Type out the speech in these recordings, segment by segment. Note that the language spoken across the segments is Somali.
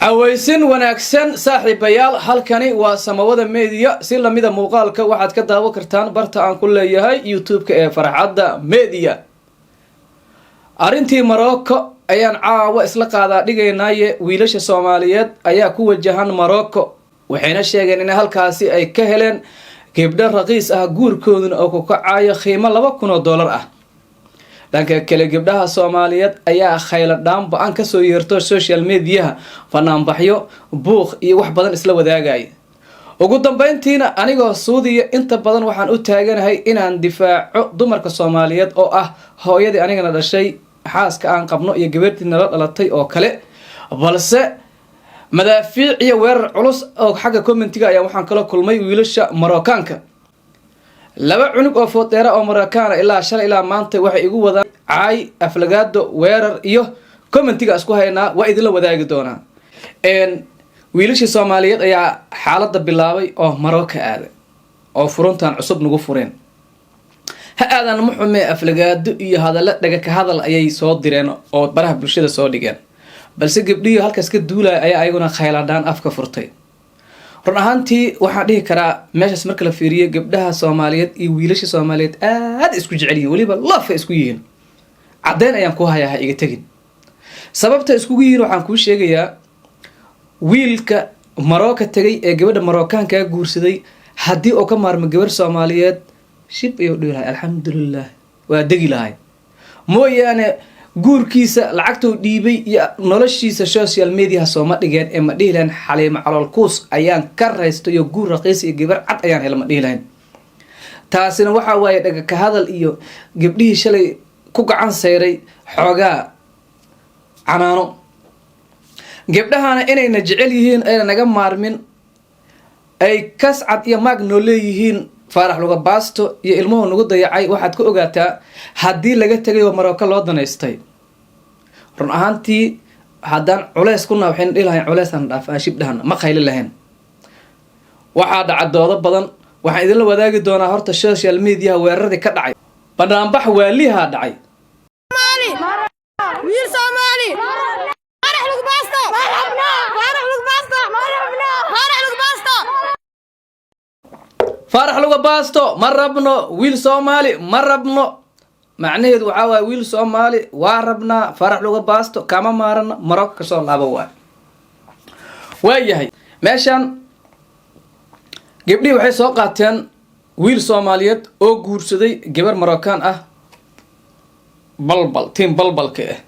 عويسين وناكسن صاحب بيال halkani waa samawada media si lamida muuqaalka waxaad ka daawo kartaan barta aan ku leeyahay YouTube-ka ee Farxadda Media arintii Morocco ayaan caawa isla qaadaa dhigaynaaye wiilasha Soomaaliyeed ayaa ku wajahan Morocco waxayna sheegeen in halkaasi ay ka heleen gabdho raqiis ah guurkooduna oo ku kacaya qiimo $2,000 ah dhanka kale gabdhaha Soomaaliyeed ayaa khayla dhaanba aan ka soo yeerto social media fanaanbaxyo buuq iyo wax badan isla wadaagay ugu dambeyntiina anigoo Suudiya inta badan waxaan u taaganahay inaan difaaco dumarka Soomaaliyeed oo ah hooyadii anigana dhashay xaaska aan qabno iyo gabartii nala dhalatay oo kale balse madaafiic iyo weerar culus oo xagga commentiga ayaa waxaan kala kulmay wiilasha Marookaanka laba cunug oo footeera oo Marookaan ilaa shalay ilaa maanta waxay igu wadaan caay aflagaado weerar iyo commentiga isku haynaa waa idin la wadaagi doonaa wiilasha Soomaaliyeed ayaa xaaladda bilaabay oo Morocco aaday oo furuntan cusub nagu fureen ha aadan muxume aflagaado iyo hadalla dhaga ka hadal ayay soo direen oo baraha bulshada soo dhigeen balse gabdhiyo halkaas ka duulay ayaa ayaguna khayladaan afka furtay run ahaantii waxaan dhihi karaa meeshaas marka la fiiriyo gabdhaha Soomaaliyeed iyo wiilasha Soomaaliyeed aad isku jecel yihiin waliba laf isku yihiin cadeen ayaan ku hayaa iga tagin sababta isku yihiin waxaan ku sheegayaa wiilka Morocco tagay ee gabadha Marookaanka guursaday hadii oo ka maarmo gabar Soomaaliyeed shib iyo dhiiray alxamdulillah waa dagi lahay mooyaane guurkiisa lacagta uu dhiibay iyo noloshiisa social media soo ma dhigeen ee ma dhiilaan Xaliimo Caloolkuus ayaan ka raysto iyo guur raqiis iyo gabar cad ayaan hel ma dhiilaan taasina waxa waaye dhaga ka hadal iyo gabdhihii shalay ku gacan sayray xoogaa canaano gabdhahana inayna jecel yihiin ayna naga maarmin ay kascad iyo maag noo leeyihiin Faarax Luga Baasto iyo ilmuhu nagu dayacay waxaad ku ogaataa hadii laga tagay oo Morocco loo danaystay run ahaantii haddaan culeys ku naaxin dhilahayn culeysan dhaafaa shibdhahan ma khayl lahayn waxa dhacdoodo badan waxaan idin la wadaagi doonaa horta social media weerarada ka dhacay banaanbax waaliha dhacay wiil Soomaali Faarax Luga Baasto Faarax Luga Baasto ma rabno wiil Soomaali ma rabno macnaheedu waxa waa wiil Soomaali waa rabnaa Faarax Luga Baasto kama maarna Morocco ka soo laabo waayahay meeshan gabdhii waxay soo qaateen wiil Soomaaliyeed oo guursaday gabar Marookaan ah balbal balbalka ah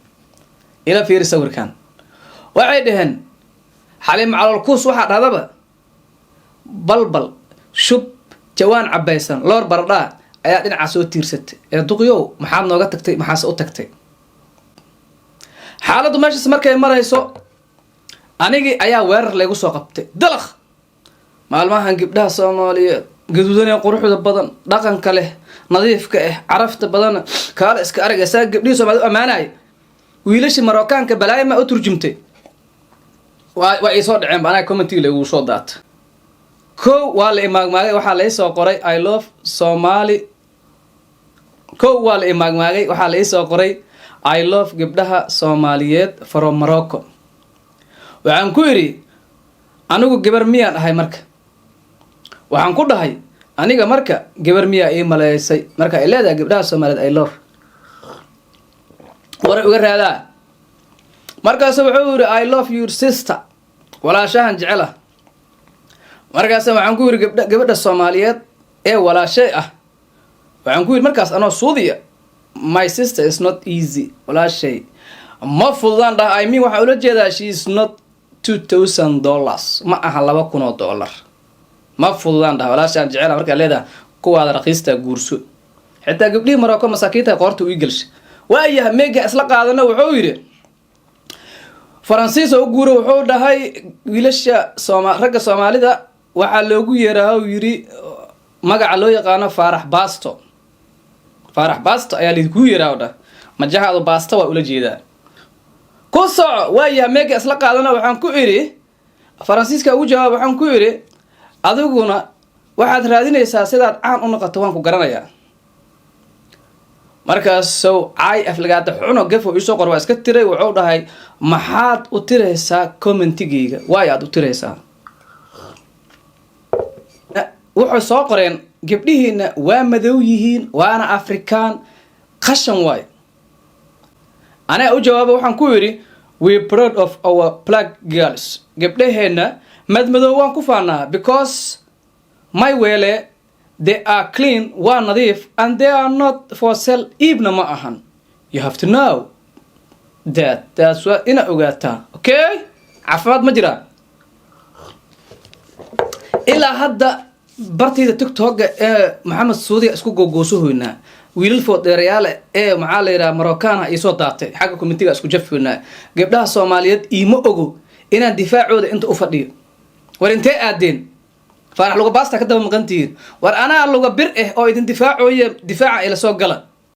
ila fiir sawirkan waxay dhaheen Xaliimo Caloolkuus waxa dhadaba balbal shub jawaan cabaysan loor baradha ayaa dhinaca soo tiirsatay ee duqiyow maxaad nooga tagtay maxaas u tagtay xaaladdu meeshaas markay marayso anigi ayaa weerar lagu soo qabtay dalakh maalmahan gabdhaha Soomaaliyeed gaduudan ee quruxda badan dhaqanka leh nadiifka ah carafta badan kaala iska aragaysa gabdhihi Soomaaliyeed amaanay wiilasha Marookaanka balaay ma u turjumtay waa ay soo dhaceen bana commentiga lagu soo daatay ko waa la imaagmaagay waxa la soo qoray I love Somali ko waa la imaagmaagay waxa la soo qoray I love gabdhaha Soomaaliyeed from Morocco waxaan ku yiri anigu gabar miyaan ahay marka waxaan ku dhahay aniga marka gabar miyaa ii maleysay marka ay leedahay gabdhaha Soomaaliyeed I love war uga raada markaas wuxuu yiri I love your sister walaashahan jecela markaas waxaan ku yiri gabadha Soomaaliyeed ee walaashay ah waxaan ku yiri markaas anoo Suudiya my sister is not easy walaashay ma fududan I mean waxa ula jeedaa she is not $2,000 ma aha $2,000 ma fududan walaashan jecel marka leedahay kuwaada raqiista guurso xitaa gabdhii Morocco masaakiinta qoorta u igalshay waayaha meega isla qaadana wuxuu yiri Faransiis oo guuro wuxuu dhahay wiilasha ragga Soomaalida waxa loogu yeeraa yiri magaca loo yaqaan Faarax Baasto ayaa lagu yeeraa majahaadu Baasto waa ula jeedaa ku soo waayaha meega isla qaadana waxaan ku iri Faransiiska ugu jawaab waxaan ku iri adiguna waxaad raadinaysaa sidaad caan u noqoto waan ku garanayaa markaas sow caay aflagaada xuno gafo isoo qor waa iska tiray wuxuu dhahay maxaad u tiraysaa commentigayga waay aad u tiraysaa wuxuu soo qoreen gabdhihiina waa madow yihiin waana afrikaan qashan waay anaa u jawaaba waxaan ku yidhi we proud of our black girls gabdhaheena madmadow waan ku faanaa because my wele they are clean waa nadiif and they are not for sale iibna ma ahan you have to know that's waa ina ogaataa okay caafimaad ma jiraa ilaa hadda bartayda tiktok ee maxamed suudiya isku googoosahoynaa wiilal foodheerayaal ee maxaa la yidhaha marocana ay soo daatay xagga communitiga isku jafoynaa gabdhaha soomaaliyeed iima ogo inaan difaacooda inta u fadhiyo war intee aadeen faarax luga baasta ka daba maqantihiin war anaa luga bir oo idin difaacooya difaaca ila soo gala